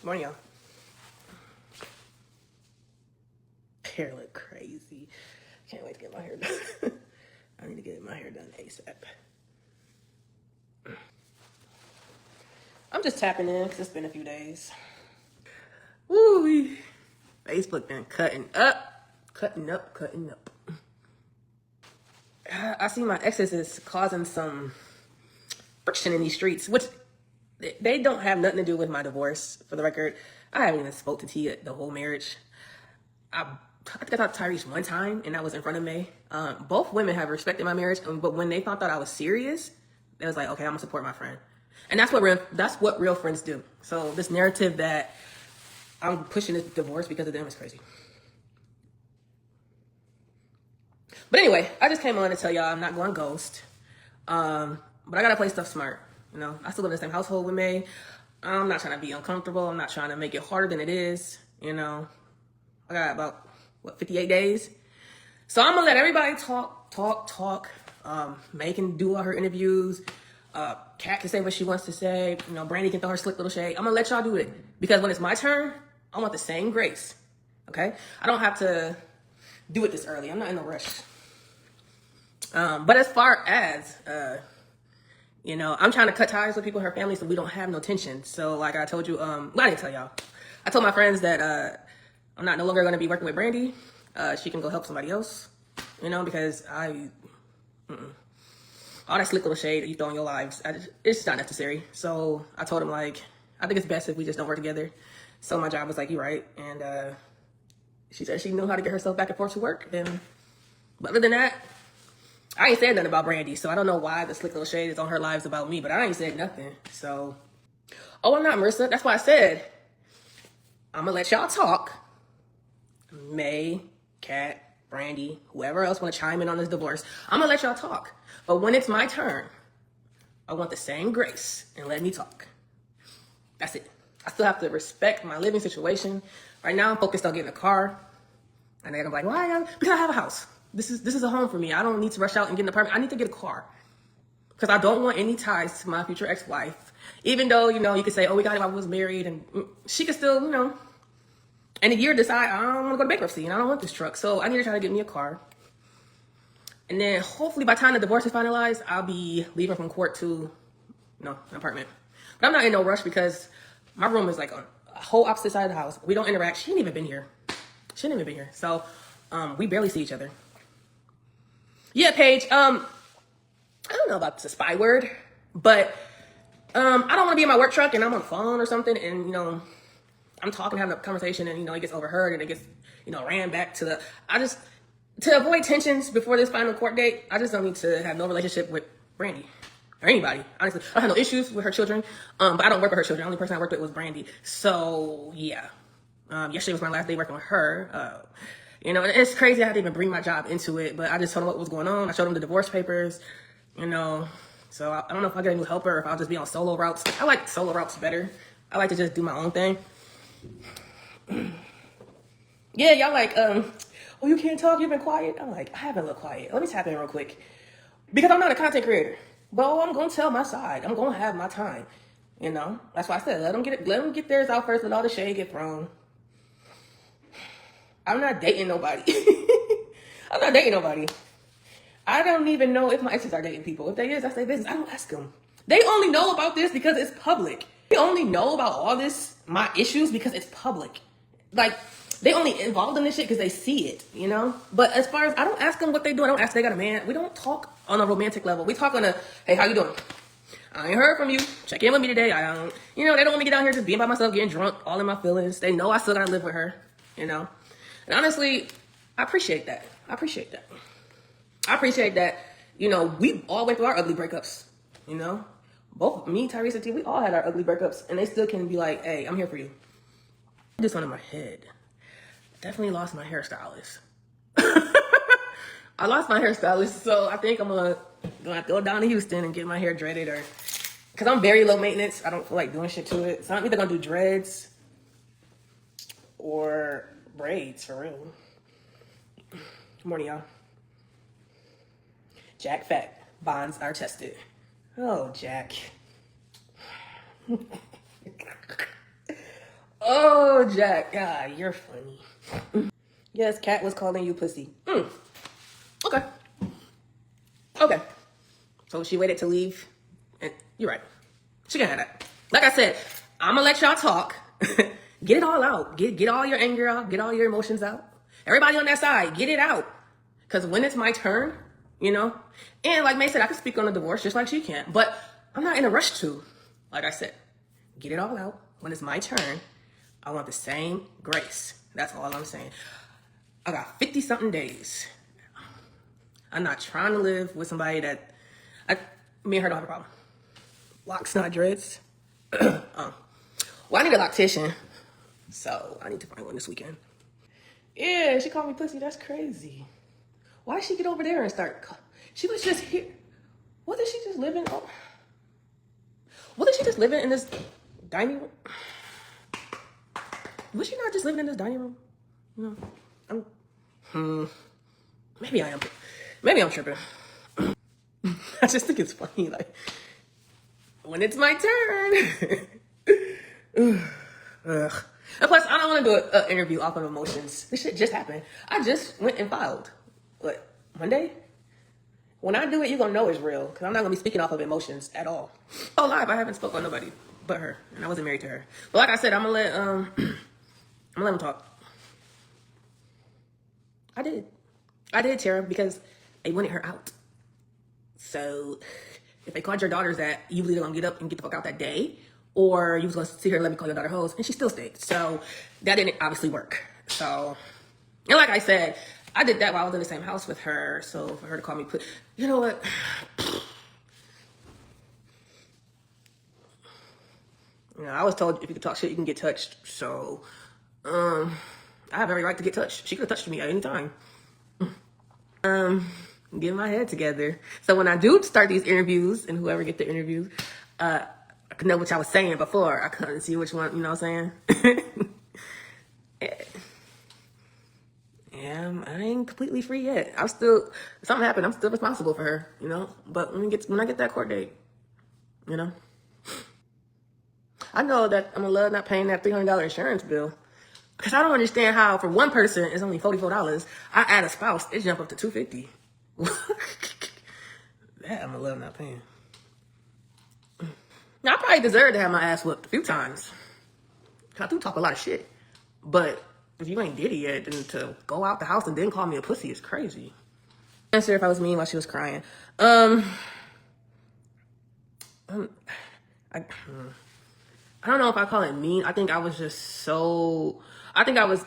Morning, y'all. Hair look crazy. Can't wait to get my hair done. I need to get my hair done ASAP. I'm just tapping in because it's been a few days. Woo! Facebook been cutting up. Cutting up, cutting up. I see my exes is causing some friction in these streets, which they don't have nothing to do with my divorce, for the record. I haven't even spoke to Tia the whole marriage. I think I talked to Tyrese one time, and that was in front of May. Both women have respected my marriage, but when they found out I was serious, they was like, okay, I'm gonna support my friend. And that's what real friends do. So this narrative that I'm pushing this divorce because of them is crazy. But anyway, I just came on to tell y'all I'm not going ghost. But I gotta play stuff smart. You know, I still live in the same household with May. I'm not trying to be uncomfortable. I'm not trying to make it harder than it is. You know, I got about 58 days. So I'm gonna let everybody talk. May can do all her interviews. Kat can say what she wants to say. You know, Brandy can throw her slick little shade. I'm gonna let y'all do it because when it's my turn, I want the same grace. Okay, I don't have to do it this early. I'm not in a rush. But as far as you know, I'm trying to cut ties with people in her family so we don't have no tension. So like I told you, well, I didn't tell y'all. I told my friends that I'm no longer going to be working with Brandy. She can go help somebody else, you know, because all that slick little shade that you throw in your lives, it's just not necessary. So I told him, like, I think it's best if we just don't work together. So my job was like, you're right. And she said she knew how to get herself back and forth to work. But other than that, I ain't said nothing about Brandy. So I don't know why the slick little shade is on her lives about me, but I ain't said nothing. So, oh, I'm not, Marissa. That's why I said I'm going to let y'all talk. May, Kat, Brandy, whoever else want to chime in on this divorce, I'm going to let y'all talk. But when it's my turn, I want the same grace and let me talk. That's it. I still have to respect my living situation. Right now, I'm focused on getting a car. And then I'm like, why? Because I have a house. This is a home for me. I don't need to rush out and get an apartment. I need to get a car. Because I don't want any ties to my future ex-wife. Even though, you know, you could say, oh, we got it while I was married. And she could still, you know, in a year decide, I don't want to go to bankruptcy and I don't want this truck. So I need to try to get me a car. And then hopefully by the time the divorce is finalized, I'll be leaving from court to, an apartment. But I'm not in no rush because my room is like on a whole opposite side of the house. We don't interact. She ain't even been here. So we barely see each other. Yeah, Paige. I don't know about the spy word, but I don't want to be in my work truck and I'm on the phone or something and, you know, I'm talking, having a conversation and, you know, it gets overheard and it gets, you know, ran back to to avoid tensions before this final court date, I just don't need to have no relationship with Brandy or anybody. Honestly, I don't have no issues with her children, but I don't work with her children. The only person I worked with was Brandy. So, yeah. Yesterday was my last day working with her. You know, and it's crazy I had to even bring my job into it, but I just told him what was going on. I showed him the divorce papers, you know. So I don't know if I'll get a new helper or if I'll just be on solo routes. I like solo routes better. I like to just do my own thing. Yeah, y'all like, oh, you can't talk, you've been quiet. I'm like, I have been a little quiet. Let me tap in real quick. Because I'm not a content creator. But I'm gonna tell my side. I'm gonna have my time. You know? That's why I said let them get theirs out first, let all the shade get thrown. I'm not dating nobody. I'm not dating nobody. I don't even know if my exes are dating people. If they is, that's their business. I don't ask them. They only know about this because it's public. They only know about all this, my issues, because it's public. Like, they only involved in this shit because they see it, you know? But as far as, I don't ask them what they do. I don't ask if they got a man. We don't talk on a romantic level. We talk on a, hey, how you doing? I ain't heard from you. Check in with me today. I don't, you know, they don't want me to get out here just being by myself, getting drunk, all in my feelings. They know I still gotta live with her, you know? And honestly, I appreciate that. I appreciate that, you know, we all went through our ugly breakups, you know? Both me, Tyrese, and T, we all had our ugly breakups, and they still can be like, hey, I'm here for you. This one in my head. Definitely lost my hairstylist. I lost my hairstylist, so I think I'm gonna have to go down to Houston and get my hair dreaded, or because I'm very low maintenance. I don't feel like doing shit to it. So I'm either gonna do dreads or braids for real. Good morning, y'all. Jack Fat. Bonds are tested. Oh, Jack. Oh, Jack. Ah, you're funny. Yes, Kat was calling you pussy. Okay. Okay. So she waited to leave. And you're right. She can have that. Like I said, I'm gonna let y'all talk. Get it all out. Get all your anger out. Get all your emotions out. Everybody on that side, get it out. Because when it's my turn, you know, and like May said, I can speak on the divorce just like she can, but I'm not in a rush to. Like I said, get it all out. When it's my turn, I want the same grace. That's all I'm saying. I got 50 something days. I'm not trying to live with somebody that me and her don't have a problem. Locks, not dreads. Well, I need a loctician, so I need to find one this weekend. Yeah, she called me pussy. That's crazy. Why did she get over there and start? She was just here. What did she just live in? Oh. What did she just live in this dining room? Was she not just living in this dining room? No. Maybe I am. Maybe I'm tripping. I just think it's funny, like, when it's my turn. Ugh. And plus, I don't want to do an interview off of emotions. This shit just happened. I just went and filed. What, Monday? When I do it, you're going to know it's real. Because I'm not going to be speaking off of emotions at all. Oh, live, I haven't spoken on nobody but her. And I wasn't married to her. But like I said, I'm going to let him talk. I did, Tara, because they wanted her out. So if they called your daughters that, you either gonna get up and get the fuck out that day, or you was gonna sit here and let me call your daughter hoes, and she still stayed. So that didn't obviously work. So, and like I said, I did that while I was in the same house with her. So for her to call me, you know what? You know, I was told if you could talk shit, you can get touched. So, I have every right to get touched. She could have touched me at any time. Get my head together. So when I do start these interviews, and whoever get the interviews, I can know what I was saying before. I couldn't see which one, you know what I'm saying? Yeah, I ain't completely free yet. I'm still, something happened, I'm still responsible for her, you know? But when I get that court date, you know? I know that I'm gonna love not paying that $300 insurance bill. Because I don't understand how, for one person, it's only $44. I add a spouse, it jump up to $250. That I'm gonna love not paying. Now, I probably deserve to have my ass whooped a few times. I do talk a lot of shit. But if you ain't did it yet, then to go out the house and then call me a pussy is crazy. Answer if I was mean while she was crying. I don't know if I call it mean. I think I was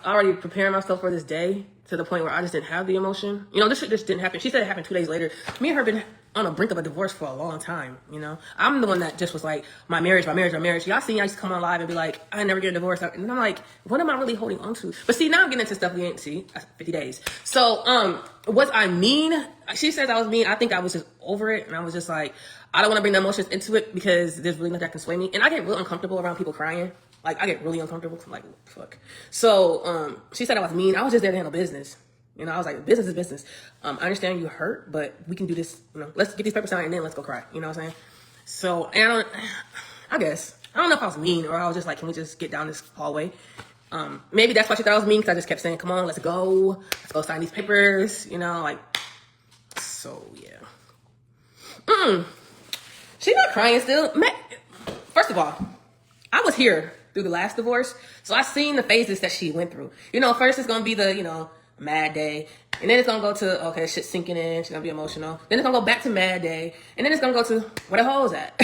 already preparing myself for this day to the point where I just didn't have the emotion. You know, this shit just didn't happen. She said it happened 2 days later. Me and her been on the brink of a divorce for a long time, you know? I'm the one that just was like, my marriage. Y'all see, I used to come on live and be like, I never get a divorce. And I'm like, what am I really holding on to? But see, now I'm getting into stuff we ain't see. 50 days. So, was I mean? She says I was mean. I think I was just over it. And I was just like, I don't want to bring the emotions into it because there's really nothing that can sway me. And I get real uncomfortable around people crying. Like, I get really uncomfortable. I'm like, fuck. So, she said I was mean. I was just there to handle business. You know, I was like, business is business. I understand you hurt, but we can do this. You know, let's get these papers signed and then let's go cry. You know what I'm saying? So, and I don't know if I was mean or I was just like, can we just get down this hallway? Maybe that's why she thought I was mean because I just kept saying, come on, let's go sign these papers. You know, like, so yeah. She not crying still. First of all, I was here through the last divorce, so I seen the phases that she went through. You know, first it's gonna be the, you know, mad day, and then it's gonna go to, okay, shit sinking in, she's gonna be emotional, then it's gonna go back to mad day, and then it's gonna go to where the hoes at.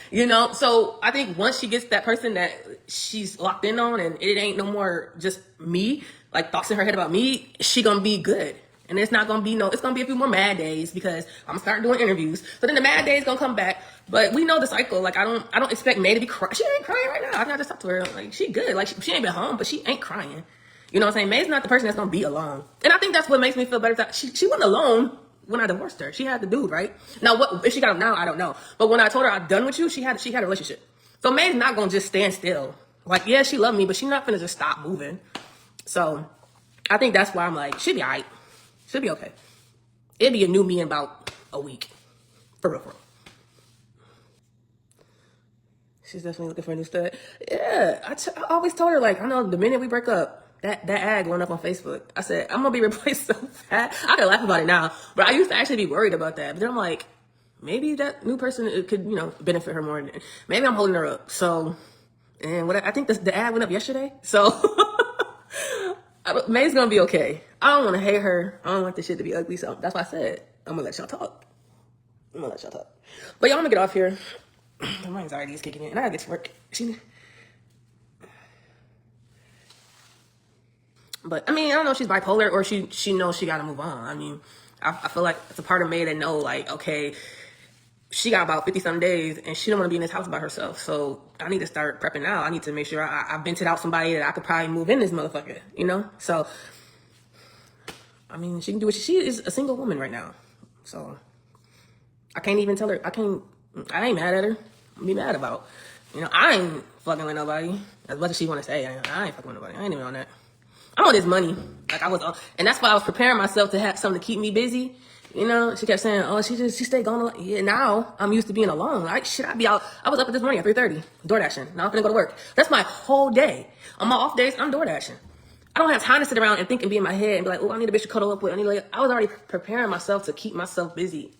You know, so I think once she gets that person that she's locked in on and it ain't no more just me, like thoughts in her head about me, she gonna be good. And it's not gonna be it's gonna be a few more mad days because I'm starting doing interviews. So then the mad days gonna come back. But we know the cycle. Like I don't expect May to be crying. She ain't crying right now. I just talked to her. Like she good. Like she ain't been home, but she ain't crying. You know what I'm saying? May's not the person that's gonna be alone. And I think that's what makes me feel better. That she wasn't alone when I divorced her. She had the dude, right? Now what if she got him now, I don't know. But when I told her I'm done with you, she had a relationship. So May's not gonna just stand still. Like, yeah, she loved me, but she's not gonna just stop moving. So I think that's why I'm like, she'll be alright. She'll be okay. It'll be a new me in about a week. For real. She's definitely looking for a new stud. Yeah, I always told her, like, I know the minute we break up, that ad going up on Facebook. I said, I'm gonna be replaced so fast. I can laugh about it now, but I used to actually be worried about that. But then I'm like, maybe that new person, it could, benefit her more. Maybe I'm holding her up. So, and I think the ad went up yesterday. So, May's gonna be okay. I don't want to hate her. I don't want this shit to be ugly. So that's why I said I'm gonna let y'all talk. But y'all, I'm gonna get off here. My anxiety is kicking in, and I gotta get to work. But I mean, I don't know if she's bipolar or she knows she gotta move on. I mean, I feel like it's a part of me that know, like, okay, she got about 50 some days and she don't want to be in this house by herself. So I need to start prepping now. I need to make sure I vented out somebody that I could probably move in this motherfucker, So, I mean, she can do what she is a single woman right now. So I can't even tell her, I ain't mad at her. Be mad about, I ain't fucking with nobody. As much as she want to say, I ain't fucking with nobody. I ain't even on that. I'm on this money. Like I was on, and that's why I was preparing myself to have something to keep me busy. She kept saying, oh, she stayed gone. Yeah, now I'm used to being alone. Like, shit, I'd be out. I was up this morning at 3:30, door dashing. Now I'm gonna go to work. That's my whole day. On my off days, I'm door dashing. I don't have time to sit around and think and be in my head and be like, oh, I need a bitch to cuddle up with. I was already preparing myself to keep myself busy.